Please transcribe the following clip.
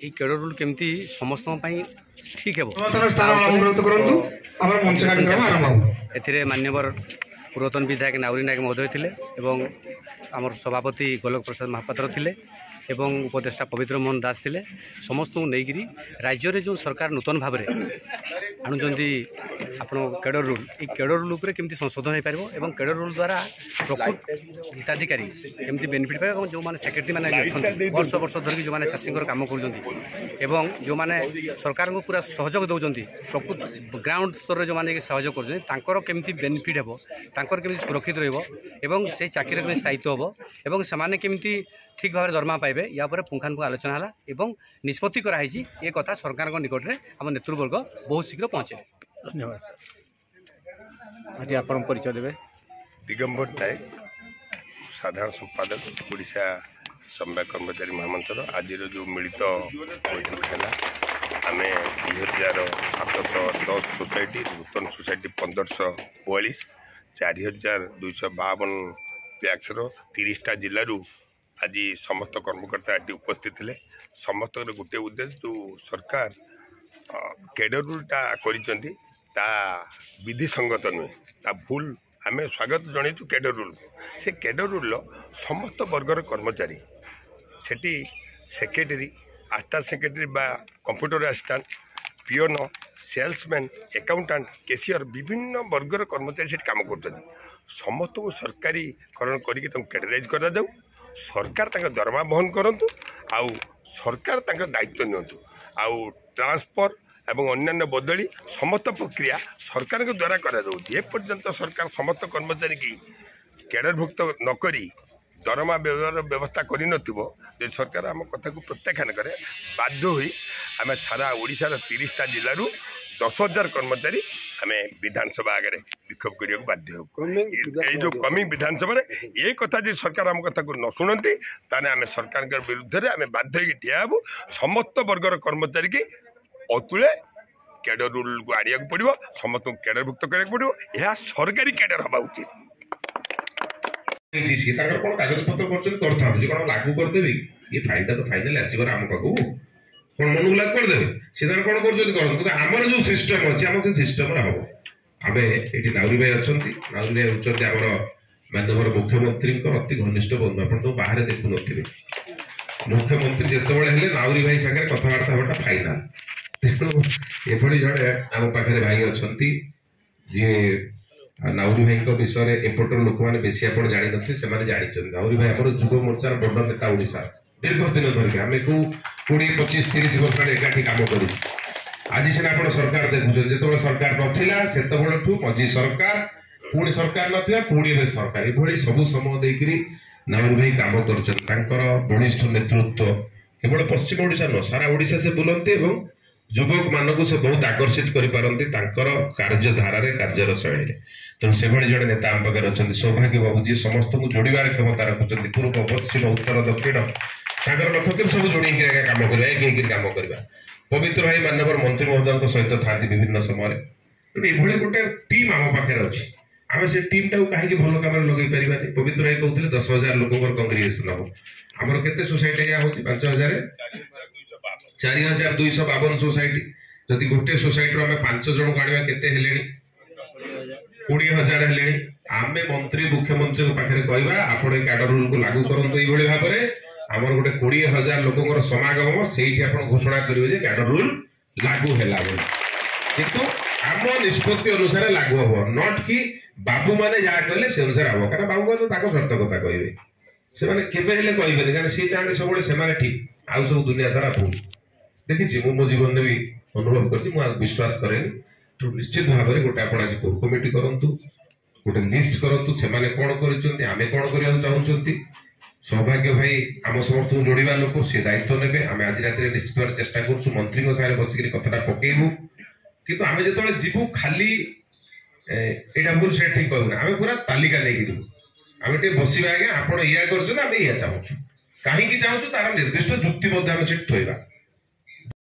এই কেଡର ରୁଲ୍ କେମିତି ସମସ୍ତଙ୍କ ପାଇଁ ଠିକ୍ ହେବ ଏଥିରେ ମାନ୍ୟବର ପୂର୍ବତନ ବିଧାୟକ ନାଉରୀ ନାୟକ ମହୋଦୟ ଥିଲେ ଏବଂ ଆମର ସଭାପତି ଗୋଲକ ପ୍ରସାଦ ମହାପାତ୍ର ଥିଲେ ଏବଂ ଉପଦେଷ୍ଟା ପବିତ୍ର ମୋହନ ଦାସ ଥିଲେ। ସମସ୍ତଙ୍କୁ ନେଇକରି ରାଜ୍ୟରେ ଯେଉଁ ସରକାର ନୂତନ ଭାବରେ ଆଣୁଛନ୍ତି ଆପଣ କେଡର ରୁଲ୍, এই କେଡର ରୁଲ୍ ଉପରେ କେମିତି ସଂଶୋଧନ ହୋଇପାରିବ ଏବଂ କେଡର ରୁଲ୍ ଦ୍ୱାରା ପ୍ରକୃତ ହିତାଧିକାରୀ କେମିତି ବେନିଫିଟ୍ ପାଇବେ ଏବଂ ଯେଉଁମାନେ ସେକ୍ରେଟାରୀମାନେ ଅଛନ୍ତି ବର୍ଷ ବର୍ଷ ଧରିକି ଯେଉଁମାନେ ଚାଷୀଙ୍କର କାମ କରୁଛନ୍ତି ଏବଂ ଯେଉଁମାନେ ସରକାରଙ୍କୁ ପୁରା ସହଯୋଗ ଦେଉଛନ୍ତି ପ୍ରକୃତ ଗ୍ରାଉଣ୍ଡ ସ୍ତରରେ ଯେଉଁମାନେ ସହଯୋଗ କରୁଛନ୍ତି ତାଙ୍କର କେମିତି ବେନିଫିଟ୍ ହେବ, ତାଙ୍କର କେମିତି ସୁରକ୍ଷିତ ରହିବ ଏବଂ ସେଇ ଚାକିରିରେ କେମିତି ସ୍ଥାୟିତ୍ୱ ହେବ ଏବଂ ସେମାନେ କେମିତି ଠିକ୍ ଭାବରେ ଦରମା ପାଇବେ या पर पुंखानुपुंख आलोचना है और निष्पत्ति कराई ये कथा सरकार निकट में आम नेतृवर्ग बहुत शीघ्र पहुँचे। धन्यवाद। आज आप परिचय देवे। दिगंबर नायक, साधारण संपादक ओडिशा समवाय कर्मचारी महामंत्र। आज जो मिलित बैठक है आम 2710 सोसाइटी नूतन सोसाइटी 1542 4252 पैक्सर 30टा जिलू आज समस्त कर्मकर्ता ये उपस्थित थे। समस्त गोटे उद्देश्य जो सरकार केडर रूलटा कर विधि संगत नुहे ता भूल आम स्वागत जनईचु केडर रूल से केडर रूल समस्त वर्गर कर्मचारी सेठी सेक्रेटरी असिस्टेंट सेक्रेटरी बा computer assistant peon salesman accountant cashier विभिन्न वर्गर कर्मचारी से काम कर समस्त को सरकारी करण करके कैडराइज करा जाऊ। सरकार तक दरमा बहन करंतु आउ सरकार तक दायित्व नियंतु आउ ट्रांसफर एवं अन्य बदली समस्त प्रक्रिया सरकार के द्वारा करा जाउछि। ए पर्यंत सरकार समस्त कर्मचारी की कैडरभुक्त नकरी दरमा व्यवस्था करि नथिबो जे सरकार आम कथा को प्रत्याख्यान करे बाध्य होई आम सारा ओडिशार 30टा जिल्लारू 10,000 कर्मचारी आम विधानसभा आगे विक्षोभ करने को बाध्य हो। जो कमिंग विधानसभा ये कथा जो सरकार आम कथा को न शुणती ताने आम सरकार विरुद्ध में आम बाध्य ठिया हेबू। समस्त वर्गर कर्मचारी की अतुले कैडर रूल को आनिया पड़ो, समस्त कैडरभुक्त करा पड़ो। यह सरकारी कैडर हवा उचित। कागज पत्र कर लागू करदेवी ये फाइल तो फाइनाल आसवर आम पाखु कौन मन को लागू करदेवे से कौन कर जो सिस्टम अच्छे आम से सिस्टम हम आम ये नाउरी भाई अच्छा नाउरी भाई होती आम माननीय मुख्यमंत्री अति घनिष्ठ बंधु आप तो बाहर देखु नी मुख्यमंत्री जिते नाउरी भाई सागर कथबार्ता हवाटा फाइनाल तेणु ये जड़े आम पाखे भाई अच्छा जी नाउरी भाई विषय एपटर लोक मैंने बेसी आप जानी नी से जानते नाउरी भाई आम युव मोर्चार बड़ नेता ओडिशा दीर्घ दिन धरिक आम को 20-25-30 वर्ष एकाठी काम कर आज सीना आप सरकार देखुं जो सरकार नाला से मझी सरकार पुणी सरकार ना पुणी सरकार ये सब समय देकर नाउरी भाई काम कर बलिष्ठ नेतृत्व केवल पश्चिम ओडिशा नुह सारा ओडिशा से बुलती और युवक मानक से बहुत आकर्षित करपारती कार्यधारा कार्यर शैली तेणु से जड़े नेता आम पाखे अच्छा सौभाग्य बाबू जी समस्त को जोड़ार क्षमता रखुच्च पूर्व पश्चिम उत्तर दक्षिण लक्ष्य के सब जोड़ी काम करवा एक काम करवा पवित्र भाई मानवर मंत्री महोदय सहित था विभिन्न समय तेणु ये गोटे टीम आम पाखे अच्छी आम से टीम टाक कहीं भल कम लगे पारानी पवित्र भाई कहते 10,000 लोक कंग्रेगेसन हम आमर के सोसाइटी हो 4,252 सोसाइटी जदि गोटे सोसाइटी आम 5 जन को आने के 20,000 हेले आम मंत्री मुख्यमंत्री पाखे कहवा आप कैडर रूल को लागू करूँ भाव में आमर गोटे 20,000 लोक समागम से घोषणा करेंगे कैडर रूल लागू है किंतु आम निष्पत्ति अनुसार लागू हम नट कि बाबू मैंने जहाँ कहले से अनुसार हम क्या बाबू मैंने शर्त कथा कहे से कहे कहीं सी चाहते सब ठीक आउ सब दुनिया सारा भूल देखी मो जीवन में भी अनुभव कर विश्वास करें तो निश्चित भाव में गोटे आप कोर कमिटी करूँ गोटे लिस्ट करूँ से कौन करें कौन करने चाहते सौभाग्य भाई आम समस्त जोड़ा लोक सी दायित्व ने आम आज रात निश्चित भाव चेष्टा करूँ मंत्री सारे बसिक कथा पकेबू कितु आम जो जीवु खाली यहाँ भूल से ठीक कहूना आम पूरा तालिका लेकिन जीवु आम बसवा आज्ञा आप या चाहूँ कहीं चाहूँ तार निर्दिष्ट जुक्ति थोड़ा